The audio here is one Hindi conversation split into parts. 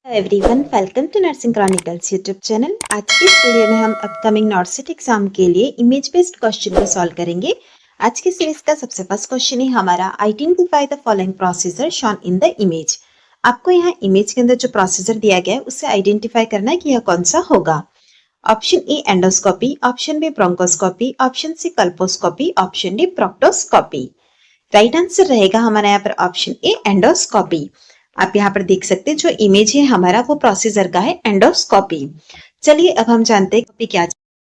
Everyone, welcome to Nursing Chronicles YouTube channel. आज की इस वीडियो में हम अपकमिंग नॉर्सिट एग्जाम के लिए इमेज बेस्ड क्वेश्चन को सॉल्व करेंगे। आज की सीरीज का सबसे फर्स्ट क्वेश्चन है हमारा, identify the following procedure shown in the image. आपको यहाँ इमेज के अंदर जो प्रोसीजर दिया गया है उससे आइडेंटिफाई करना है कि यह कौन सा होगा। Option A endoscopy, option B bronchoscopy, option C colposcopy, option D proctoscopy. Right answer रहेगा हमारा यहाँ पर ऑप्शन ए एंडोस्कोपी। आप यहाँ पर देख सकते हैं जो इमेज है हमारा वो प्रोसीजर का है एंडोस्कोपी। चलिए अब हम जानते हैं कि क्या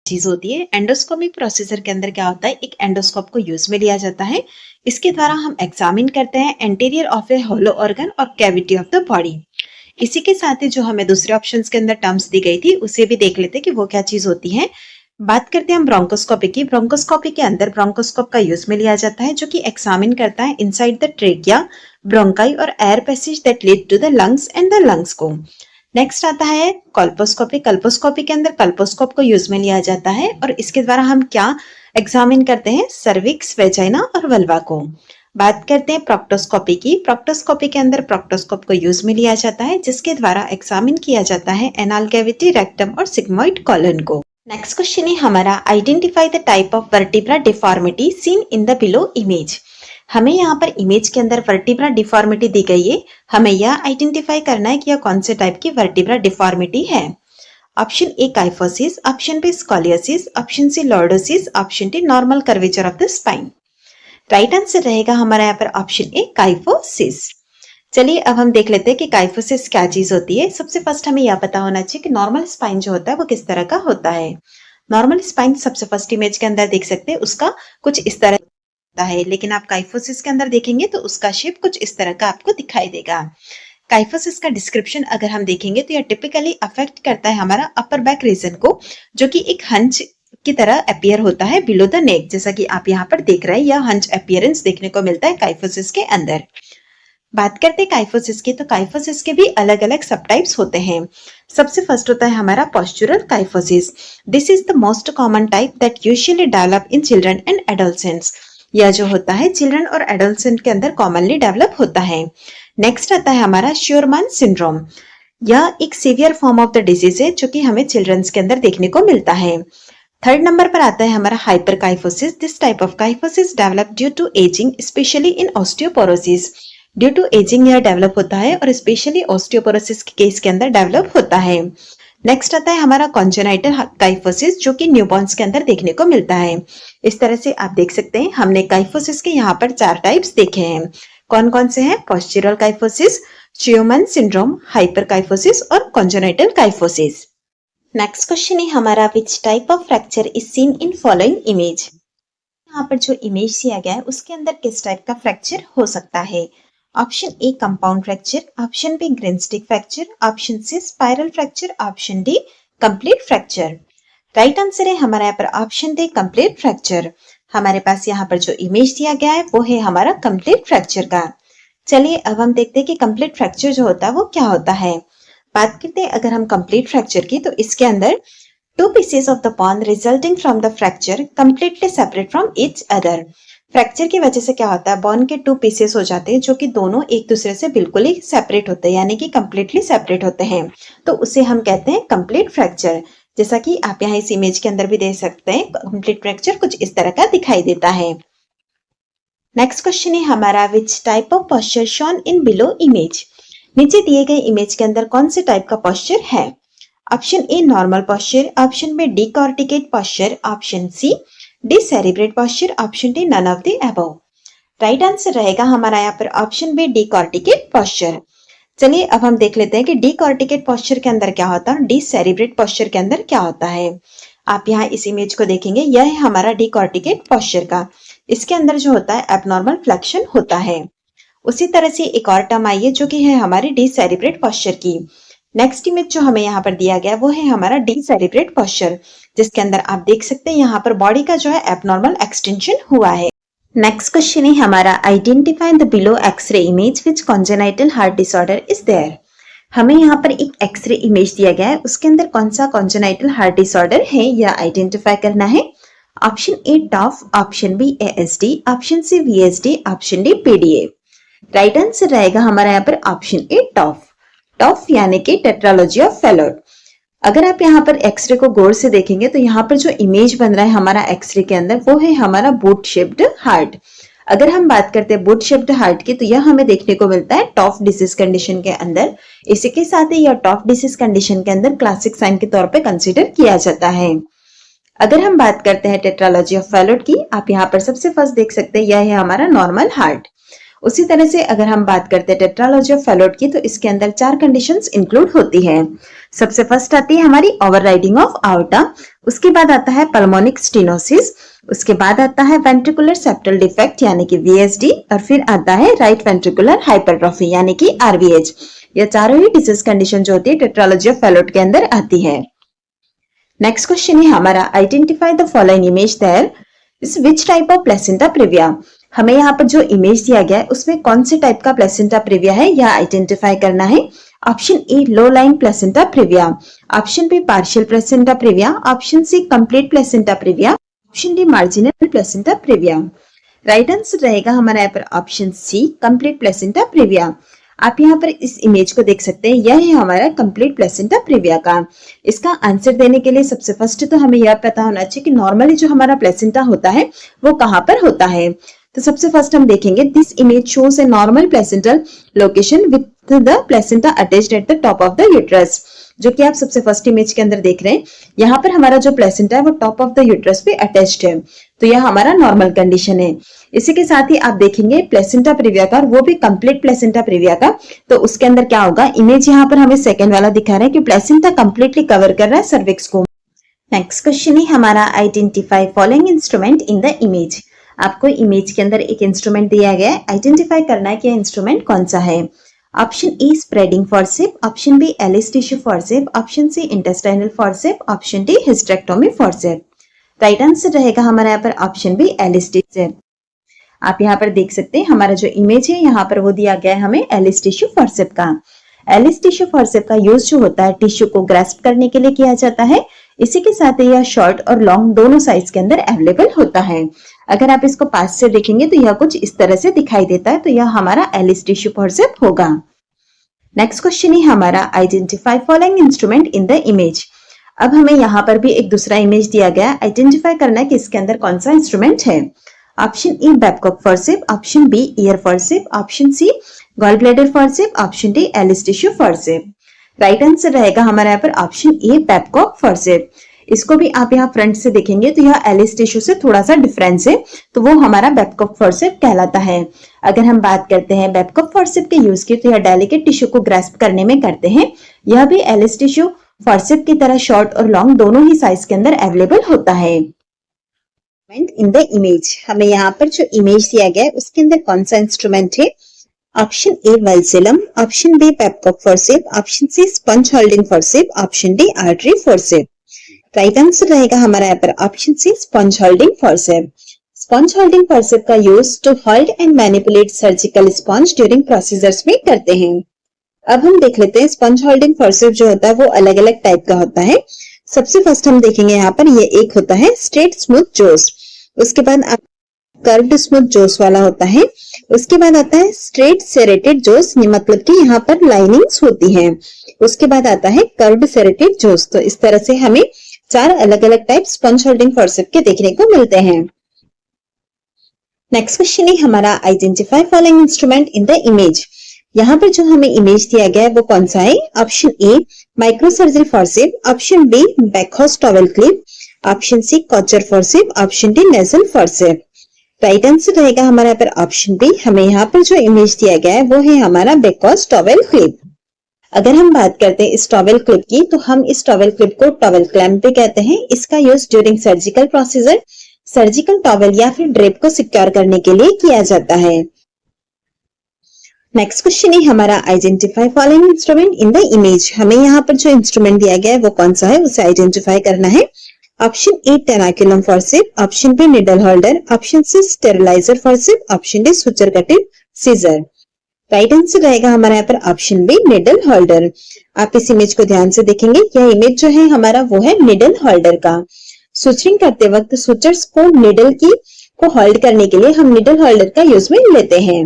चीज होती है। एंडोस्कोपिक प्रोसीजर के अंदर क्या होता है, एक एंडोस्कोप को यूज में लिया जाता है। इसके द्वारा हम एग्जामिन करते हैं anterior of a hollow organ और कैविटी ऑफ द बॉडी। इसी के साथ ही जो हमें दूसरे ऑप्शंस के अंदर टर्म्स दी गई थी उसे भी देख लेते हैं कि वो क्या चीज होती है। बात करते हैं हम ब्रोंकोस्कोपी की। ब्रोंकोस्कोपी के अंदर ब्रोंकोस्कोप का यूज में लिया जाता है जो कि एग्जामिन करता है इनसाइड द ट्रेकिया, ब्रोंकाई और air passage that lead to the lungs and the lungs को। नेक्स्ट आता है कल्पोस्कोपी। कल्पोस्कोपी के अंदर कल्पोस्कोप को यूज में लिया जाता है और इसके द्वारा हम क्या एग्जामिन करते हैं, सर्विक्स, वेजाइना और वल्वा को। बात करते हैं प्रोक्टोस्कोपी की। प्रोक्टोस्कोपी के अंदर प्रोक्टोस्कोप को यूज में लिया जाता है जिसके द्वारा एग्जामिन किया जाता है एनाल कैविटी, रेक्टम और सिग्मोइड कॉलन को। नेक्स्ट क्वेश्चन है हमारा, identify the type of vertebra deformity seen in the below image. हमें यहाँ पर इमेज के अंदर वर्टिब्रा डिफॉर्मिटी दी गई है। हमें यह आइडेंटिफाई करना है कि यह कौन से टाइप की वर्टिब्रा डिफॉर्मिटी है। Option A kyphosis, option B scoliosis, option C lordosis, option D normal curvature of the spine. Right answer रहेगा हमारा यहाँ पर ऑप्शन ए काइफोसिस। चलिए अब हम देख लेते हैं कि काइफोसिस क्या चीज होती है। सबसे फर्स्ट हमें यह पता होना चाहिए कि नॉर्मल स्पाइन जो होता है वो किस तरह का होता है। नॉर्मल स्पाइन सबसे फर्स्ट इमेज के अंदर देख सकते हैं उसका कुछ इस तरह होता है, लेकिन आप काइफोसिस के अंदर देखेंगे तो उसका शेप कुछ इस तरह का आपको दिखाई देगा। काइफोसिस का डिस्क्रिप्शन अगर हम देखेंगे तो यह टिपिकली अफेक्ट करता है हमारा अपर बैक रीजन को, जो कि एक हंच की तरह अपीयर होता है बिलो द नेक। जैसा कि आप यहाँ पर देख रहे हैं, यह हंच अपीयरेंस देखने को मिलता है काइफोसिस के अंदर। बात करते हैं काइफोसिस की, तो काइफोसिस के भी अलग अलग सब टाइप्स होते हैं। सबसे फर्स्ट होता है हमारा postural kyphosis. This is the most common type that usually develop in children and adolescents. यह जो होता है चिल्ड्रन और एडोलसेंट के अंदर कॉमनली डेवलप होता है। नेक्स्ट आता है हमारा श्योरमान सिंड्रोम। यह एक severe form of the disease है जो कि हमें चिल्ड्रंस के अंदर देखने को मिलता है। थर्ड नंबर पर आता है हमारा hyperkyphosis. This type of kyphosis develop due to ageing, specially in osteoporosis. Due to ageing यह डेवलप होता है और स्पेशली ऑस्टियोपोरोसिस के केस के अंदर डेवलप होता है। नेक्स्ट आता है हमारा कॉन्जेनाइटल काइफोसिस जो कि न्यूबॉर्न्स के अंदर देखने को मिलता है। इस तरह से आप देख सकते हैं हमने काइफोसिस के यहाँ पर 4 टाइप्स देखे हैं। कौन कौन से हैं? पोस्चुरल काइफोसिस, श्योरमान सिंड्रोम, हाइपरकाइफोसिस और कॉन्जेनाइटल काइफोसिस। नेक्स्ट क्वेश्चन है हमारा, which type of fracture is seen in following image. यहाँ पर जो इमेज दिया गया है उसके अंदर किस टाइप का फ्रैक्चर हो सकता है। Option A compound fracture, option B green stick fracture, option C spiral fracture, option D complete fracture. Right answer है हमारा यहाँ पर ऑप्शन डी कंप्लीट फ्रैक्चर। हमारे पास यहाँ पर जो इमेज दिया गया है वो है हमारा कंप्लीट फ्रैक्चर का। चलिए अब हम देखते हैं कि कंप्लीट फ्रैक्चर जो होता है वो क्या होता है। बात करते हैं अगर हम कंप्लीट फ्रैक्चर की, तो इसके अंदर 2 pieces of the bone resulting from the fracture completely separate from each other। Fracture की वजह से क्या होता है, बॉन के 2 पीसेस हो जाते हैं जो कि दोनों एक दूसरे से बिल्कुल ही सेपरेट होते हैं, यानी कि कंप्लीटली सेपरेट होते हैं, तो उसे हम कहते हैं कंप्लीट फ्रैक्चर। जैसा कि आप यहाँ इस इमेज के अंदर भी देख सकते हैं, कंप्लीट फ्रैक्चर कुछ इस तरह का दिखाई देता है। नेक्स्ट क्वेश्चन है हमारा, which type of posture shown in below image. नीचे दिए गए इमेज के अंदर कौन से टाइप का पोस्चर है। Option A normal posture, option B decorticate posture, option C decerebrate posture, option D none of the above. Right answer रहेगा हमारा यहाँ पर ऑप्शन बी डिकॉर्टिकेट पोस्चर। चलिए अब हम देख लेते हैं कि डिकॉर्टिकेट पोस्चर के अंदर क्या होता है, डिसेरिब्रेट पोस्चर के अंदर क्या होता है। आप यहाँ इस इमेज को देखेंगे, यह है हमारा डिकॉर्टिकेट पोस्चर का। इसके अंदर जो होता है एबनॉर्मल फ्लेक्शन होता है। उसी तरह से एक और टर्म आई है जो कि है हमारी डिसेरिब्रेट पोस्चर की। नेक्स्ट इमेज जो हमें यहाँ पर दिया गया वो है हमारा डिसेरिब्रेट पोस्चर, जिसके अंदर आप देख सकते हैं यहाँ पर बॉडी का जो है एबनॉर्मल एक्सटेंशन हुआ है। नेक्स्ट क्वेश्चन है हमारा, identify the below x-ray image which congenital heart disorder is there. हमें यहाँ पर एक एक्सरे इमेज दिया गया है, उसके अंदर कौन सा कॉन्जेनाइटल हार्ट डिसऑर्डर है यह आइडेंटिफाई करना है। Option A TOF, option B ASD, option C VSD, option D PDA. Right answer रहेगा हमारा यहाँ पर ऑप्शन ए टॉफ। टॉफ यानी कि टेट्रालॉजी ऑफ फैलोट। अगर आप यहाँ पर एक्सरे को गौर से देखेंगे तो यहाँ पर जो इमेज बन रहा है हमारा एक्सरे के अंदर वो है हमारा बूट शेप्ड हार्ट। अगर हम बात करते हैं बूट शेप्ड हार्ट की तो यह हमें देखने को मिलता है टॉफ डिसीज कंडीशन के अंदर। इसी के साथ ही यह टॉफ डिसीज कंडीशन के अंदर क्लासिक साइन के तौर पे कंसीडर किया जाता है। अगर हम बात करते हैं टेट्रालॉजी ऑफ फैलोट की, आप यहाँ पर सबसे फर्स्ट देख सकते हैं यह है हमारा नॉर्मल हार्ट। उसी तरह से अगर हम बात करते हैं टेट्रालॉजी ऑफ फैलोट की तो इसके अंदर 4 कंडीशंस इंक्लूड होती है। सबसे फर्स्ट आती है हमारी ओवरराइडिंग ऑफ आउटा, उसके बाद आता है पल्मोनिक स्टेनोसिस, उसके बाद आता है वेंट्रिकुलर सेप्टल डिफेक्ट यानी कि वीएसडी, और फिर आता है राइट वेंट्रिकुलर हाइपरट्रॉफी यानी कि आरवीएच। ये चारों ही डिसीज कंडीशन जो होती है टेट्रालॉजी ऑफ फैलोट के अंदर आती है। नेक्स्ट क्वेश्चन है हमारा identify the following image there is which type of placenta previa. हमें यहाँ पर जो इमेज दिया गया है उसमें कौन से टाइप का प्लेसेंटा प्रीविया है यह आइडेंटिफाई करना है। Option A low line placenta previa, option B partial placenta previa, option C complete placenta previa, option D marginal placenta previa. Right answer रहेगा हमारा यहाँ पर option C complete placenta previa. आप यहाँ पर इस इमेज को देख सकते हैं, यह है हमारा कंप्लीट प्लेसेंटा प्रीविया का। इसका आंसर देने के लिए सबसे फर्स्ट तो हमें यह पता होना चाहिए कि नॉर्मली जो हमारा प्लेसेंटा होता है वो कहाँ पर होता है। तो सबसे फर्स्ट हम देखेंगे this image shows a normal placental location with the placenta attached at the top of the uterus, जो कि आप सबसे फर्स्ट इमेज के अंदर देख रहे हैं। यहाँ पर हमारा जो प्लेसेंटा है वो टॉप ऑफ द यूट्रस पे अटैच्ड है, तो यह हमारा नॉर्मल कंडीशन है। इसी के साथ ही आप देखेंगे प्लेसेंटा प्रीविया का, और वो भी कंप्लीट प्लेसेंटा प्रीविया का, तो उसके अंदर क्या होगा, इमेज यहाँ पर हमें सेकंड वाला दिखा रहा है कि प्लेसेंटा कंप्लीटली कवर कर रहा है सर्विक्स को। नेक्स्ट क्वेश्चन है हमारा identify following instrument in the image. आपको इमेज के अंदर एक इंस्ट्रूमेंट दिया गया है, आइडेंटिफाई करना है कि इंस्ट्रूमेंट कौन सा है। Option A spreading forcep, option B Allis tissue forcep, option C intestinal forcep, option D hysterectomy forcep. Right answer रहेगा हमारा यहाँ पर ऑप्शन बी एलिस टिश्यू। आप यहाँ पर देख सकते हैं हमारा जो इमेज है यहाँ पर वो दिया गया है हमें एलिस टिश्यू फॉर्सेप का। एलिस टिश्यू फॉर्सेप का यूज जो होता है टिश्यू को ग्रास्प करने के लिए किया जाता है। इसी के साथ ही यह शॉर्ट और लॉन्ग दोनों साइज के अंदर अवेलेबल होता है। अगर आप इसको पास से देखेंगे तो यह कुछ इस तरह से दिखाई देता है, तो यह हमारा एलिस टिश्यू फॉर्सेप होगा। नेक्स्ट क्वेश्चन है हमारा identify following instrument in the image. अब हमें यहाँ पर भी एक दूसरा इमेज दिया गया, आइडेंटिफाई करना है कि इसके अंदर कौन सा इंस्ट्रूमेंट है। Option A Babcock forceps, option B ear forcep, option C gall bladder forcep, option D Allis tissue forcep. Right answer रहेगा हमारा यहाँ पर ऑप्शन ए बेबकॉक फॉर्सेप। इसको भी आप यहाँ फ्रंट से देखेंगे तो यह एलिस टिश्यू से थोड़ा सा डिफरेंस है, तो वो हमारा बेबकॉक फॉर्सेप कहलाता है। अगर हम बात करते हैं बेबकॉक फॉर्सेप के यूज की, तो यह डेलिकेट टिश्यू को ग्रास्प करने में करते हैं। यह भी एलिस टिश्यू फॉर्सेप की तरह शॉर्ट और लॉन्ग दोनों ही साइज के अंदर अवेलेबल होता है। इन द इमेज, हमें यहाँ पर जो इमेज दिया गया है उसके अंदर कौन सा इंस्ट्रूमेंट है। Option A vulsellum, option B Babcock forceps, option C sponge holding forceps, option D artery forceps. Right answer रहेगा हमारा यहाँ पर option C sponge holding forceps. Sponge holding forceps का use to hold and manipulate surgical sponge during procedures में करते हैं। अब हम देख लेते हैं स्पंज होल्डिंग फॉर्सेप जो होता है वो अलग अलग टाइप का होता है। सबसे फर्स्ट हम देखेंगे यहाँ पर ये एक होता है स्ट्रेट स्मूथ जोस, उसके बाद कर्व्ड स्मूथ जोस वाला होता है, उसके बाद आता है स्ट्रेट सेरेटेड जोस, मतलब कि यहाँ पर लाइनिंग्स होती हैं। उसके बाद आता है कर्व्ड सेरेटेड जोस। तो इस तरह से हमें 4 अलग अलग टाइप स्पंज होल्डिंग फॉर्सेप के देखने को मिलते हैं। नेक्स्ट क्वेश्चन है हमारा identify following instrument in the image. यहाँ पर जो हमें इमेज दिया गया है वो कौन सा है। Option A microsurgery forceps, option B Backhaus towel clip, option C Kocher forceps, option D nasal forceps. Right answer रहेगा हमारा यहाँ पर ऑप्शन बी। हमें यहाँ पर जो इमेज दिया गया है वो है हमारा बैकहॉस टॉवेल क्लिप। अगर हम बात करते हैं इस टॉवेल क्लिप की, तो हम इस टॉवेल क्लिप को टॉवेल क्लैंप भी कहते हैं। इसका use during surgical procedure, surgical towel या फिर ड्रेप को सिक्योर करने के लिए किया जाता है। नेक्स्ट क्वेश्चन है हमारा identify following instrument in the image. हमें यहाँ पर जो इंस्ट्रूमेंट दिया गया है वो कौन सा है उसे आइडेंटिफाई करना है। Option A tenaculum forceps, option B needle holder, option C sterilizer forceps, option D suture cutting scissor. Right answer रहेगा हमारा यहाँ पर ऑप्शन बी निडल होल्डर। आप इस इमेज को ध्यान से देखेंगे, यह इमेज जो है हमारा वो है निडल होल्डर का। सुचरिंग करते वक्त सुचर्स को निडल की को होल्ड करने के लिए हम निडल होल्डर का यूज में लेते हैं।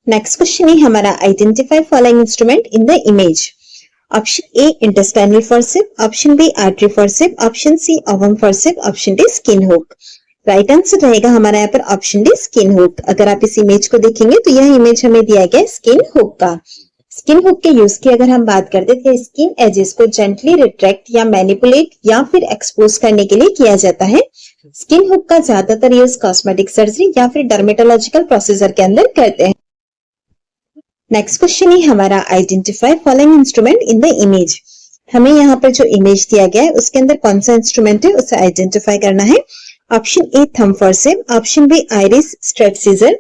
नेक्स्ट क्वेश्चन है हमारा identify following instrument in the image. Option A intestinal forcep, option B artery forcep, option C ovum forcep, option D skin hook. Right answer रहेगा हमारा यहाँ पर ऑप्शन डी स्किन हुक। अगर आप इस इमेज को देखेंगे तो यह इमेज हमें दिया गया है स्किन हुक का। स्किन हुक के यूज की अगर हम बात करते थे, स्किन एजेस को जेंटली रिट्रैक्ट या मैनिपुलेट या फिर एक्सपोज करने के लिए किया जाता है। स्किन हुक का ज्यादातर यूज कॉस्मेटिक सर्जरी या फिर डर्मेटोलॉजिकल प्रोसीजर के अंदर करते हैं। नेक्स्ट क्वेश्चन है हमारा identify following instrument in the image. हमें यहाँ पर जो इमेज दिया गया है उसके अंदर कौन सा इंस्ट्रूमेंट है उसे आइडेंटिफाई करना है। Option A thumb forcep, option B iris straight scissor,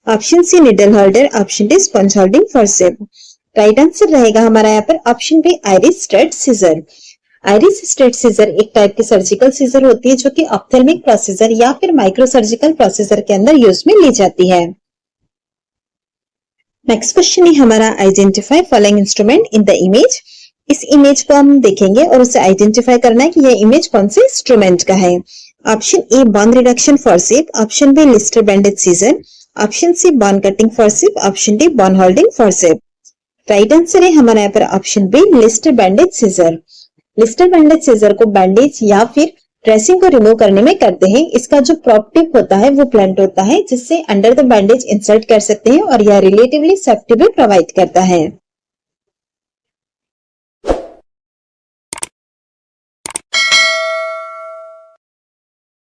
option C needle holder, option D sponge holding forceps. Right answer रहेगा हमारा यहाँ पर option B iris straight scissor. Iris straight scissor एक टाइप की सर्जिकल सीजर होती है जो कि ऑप्थेल्मिक प्रोसीजर या फिर माइक्रो सर्जिकल प्रोसीजर के अंदर यूज में ली जाती है। नेक्स्ट क्वेश्चन है हमारा identify following instrument in the image. इस इमेज को हम देखेंगे और उसे आइडेंटिफाई करना है कि यह इमेज कौन से इंस्ट्रूमेंट का है। Option A bone reduction forceps, option B Lister bandage scissor, option C bone cutting forceps, option D bone holding forceps. Right answer है हमारा यहाँ पर option B Lister bandage scissor. Lister bandage scissor को बैंडेज या फिर ड्रेसिंग को रिमूव करने में करते हैं। इसका जो प्रॉप टिप होता है वो ब्लंट होता है जिससे अंडर द बैंडेज इंसर्ट कर सकते हैं और यह रिलेटिवली सेफ्टी भी प्रोवाइड करता है।